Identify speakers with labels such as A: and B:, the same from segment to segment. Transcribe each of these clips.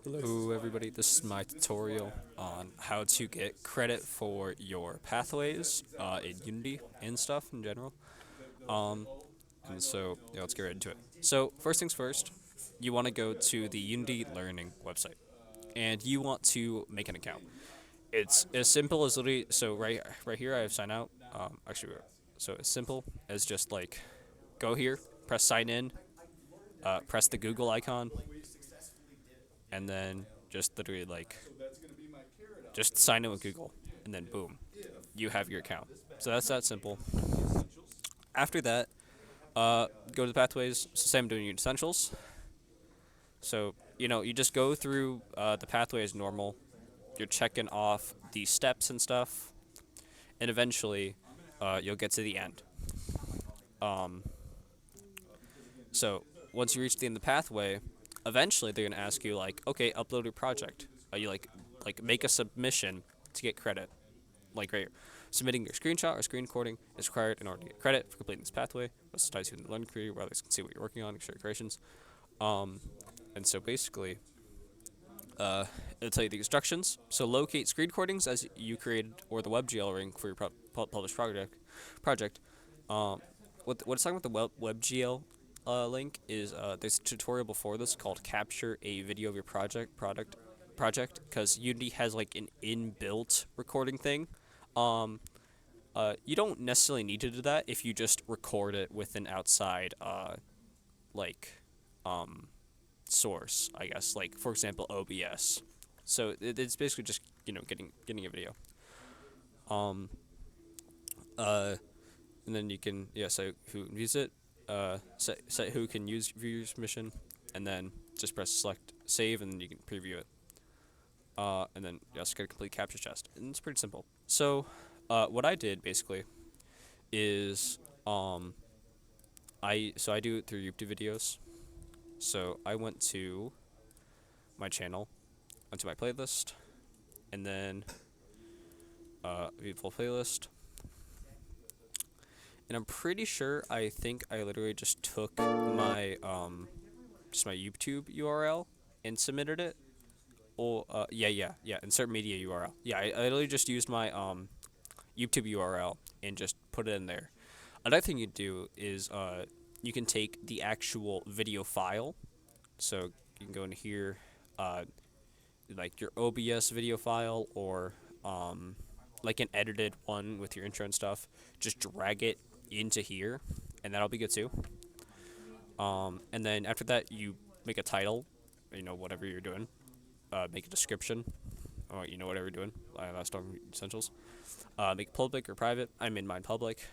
A: Hello everybody, this is my tutorial on how to get credit for your pathways in Unity and stuff in general. Um, and so let's get right into it. So first things first, you want to go to the Unity Learning website and you want to make an account. It's as simple as literally, so right here I have sign out. So as simple as just like go here, press sign in, press the Google icon, and then just literally like just sign in with Google, and then boom, you have your account. So that's that simple. After that, go to the pathways. It's the same doing your essentials. So you just go through the pathway as normal. You're checking off the steps and stuff, and eventually, you'll get to the end. Um, so once you reach the end of the pathway, eventually they're gonna ask you like, okay, upload your project. You like make a submission to get credit. Like right here. Submitting your screenshot or screen recording is required in order to get credit for completing this pathway. This ties you in the learning community where others can see what you're working on and share your creations. Um, and so basically, it'll tell you the instructions. So locate screen recordings as you created or the WebGL link for your published project. Um, what it's talking about the WebGL link is there's a tutorial before this called capture a video of your project because Unity has like an inbuilt recording thing. Um, you don't necessarily need to do that if you just record it with an outside like um, source, I guess. Like for example, OBS. So it's basically just getting a video. Um, uh, and then you can say who views it. Set who can use viewers mission, and then just press select save, and then you can preview it. And then just get a complete capture chest, and it's pretty simple. So, what I did basically is I do it through YouTube videos. So I went to my channel, went to my playlist, and then view full playlist. And I'm pretty sure I think I literally just took my my YouTube URL and submitted it. Or insert media URL. Yeah, I literally just used my YouTube URL and just put it in there. Another thing you do is you can take the actual video file. So you can go in here, like your OBS video file or like an edited one with your intro and stuff. Just drag it into here, and that'll be good too. And then after that, you make a title, whatever you're doing. Make a description, or whatever you're doing. Last on essentials. Make it public or private. I made mine public,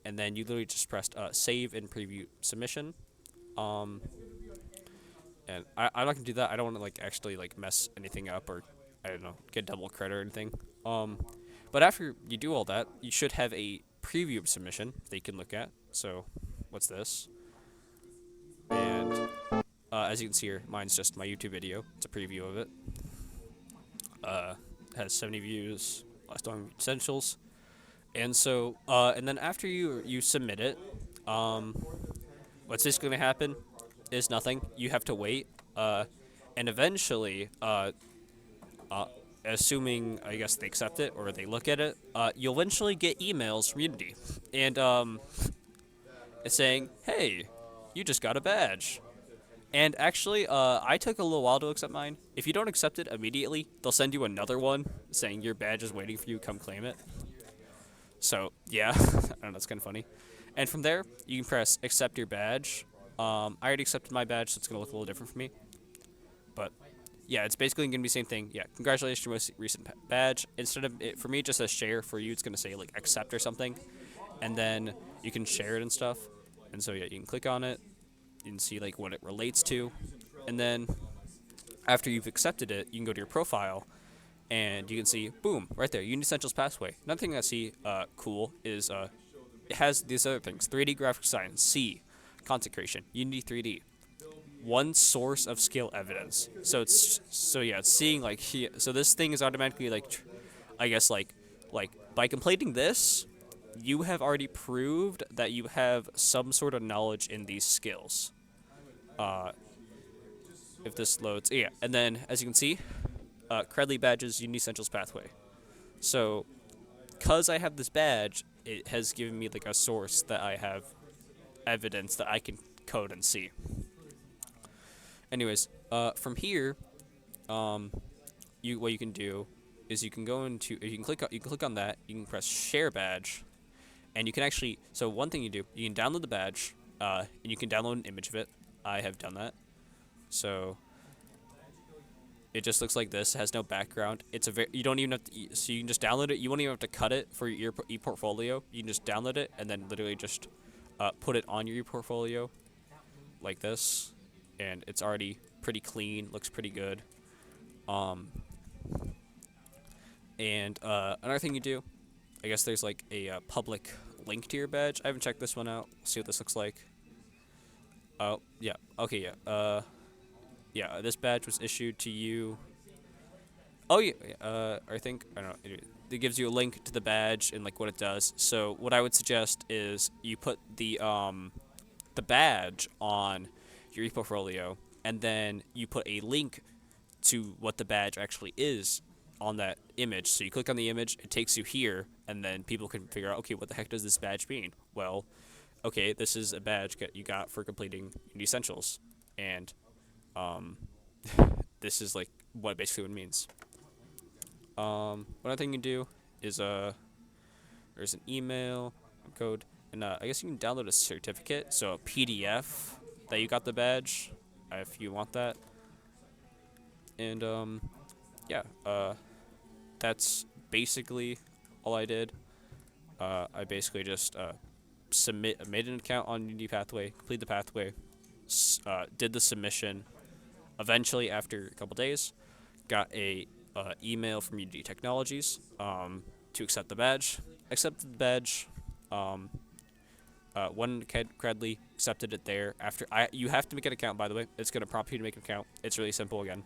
A: and then you literally just pressed save and preview submission. Um, and I'm not gonna do that. I don't want to like actually like mess anything up or I don't know get double credit or anything. Um, but after you do all that, you should have a preview of submission that you can look at. So, what's this? And as you can see here, mine's just my YouTube video. It's a preview of it. Has 70 views. Last on essentials. And so, and then after you submit it, what's just gonna happen is nothing. You have to wait, and eventually, assuming I guess they accept it or they look at it, you'll eventually get emails from Unity, and it's saying, "Hey, you just got a badge." And actually, I took a little while to accept mine. If you don't accept it immediately, they'll send you another one saying your badge is waiting for you. Come claim it. So yeah, I don't know. That's kind of funny. And from there, you can press accept your badge. I already accepted my badge, so it's gonna look a little different for me. But yeah, it's basically gonna be the same thing. Yeah, congratulations on your most recent badge. Instead of it for me, it just says share. For you, it's gonna say like accept or something, and then you can share it and stuff. And so yeah, you can click on it. You can see like what it relates to, and then after you've accepted it, you can go to your profile, and you can see boom right there, Unity Essentials Pathway. Another thing I see cool is it has these other things: 3D graphic design, C, content creation, Unity 3D, one source of skill evidence. It's seeing like so this thing is automatically like, I guess like by completing this, you have already proved that you have some sort of knowledge in these skills. Uh, if this loads. Yeah, and then as you can see, Credly badges Unity Essentials pathway. So, cause I have this badge, it has given me like a source that I have evidence that I can code and see. Anyways, from here, um, what you can do is you can go into you can click on that. You can press share badge, and you can actually. So one thing you do, you can download the badge, and you can download an image of it. I have done that. So it just looks like this. It has no background. It's a you don't even have to. So you can just download it. You won't even have to cut it for your ePortfolio. You can just download it and then literally just put it on your ePortfolio like this, and it's already pretty clean. Looks pretty good. And another thing you do, I guess there's like a public link to your badge. I haven't checked this one out. See what this looks like. Oh yeah. Okay yeah. Yeah. This badge was issued to you. Oh yeah. I think I don't know. It gives you a link to the badge and like what it does. So what I would suggest is you put the badge on your ePortfolio, and then you put a link to what the badge actually is on that image. So you click on the image, it takes you here, and then people can figure out, okay, what the heck does this badge mean? Well, okay, this is a badge that you got for completing Unity Essentials, and this is like what basically what it means. One other thing you can do is there's an email code, and I guess you can download a certificate, so a PDF that you got the badge, if you want that. And yeah, that's basically all I did. I basically just made an account on Unity Pathway, completed the pathway, did the submission. Eventually, after a couple days, got a email from Unity Technologies to accept the badge. Accepted the badge. One Credly accepted it there. After you have to make an account, by the way. It's gonna prompt you to make an account. It's really simple again.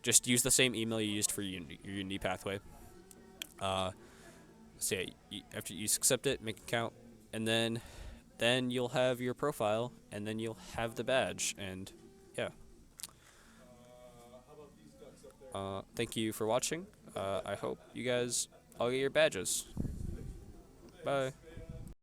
A: Just use the same email you used for your Unity pathway. So yeah, after you accept it, make an account, and then you'll have your profile, and then you'll have the badge, and yeah. Thank you for watching. I hope you guys all get your badges. Bye.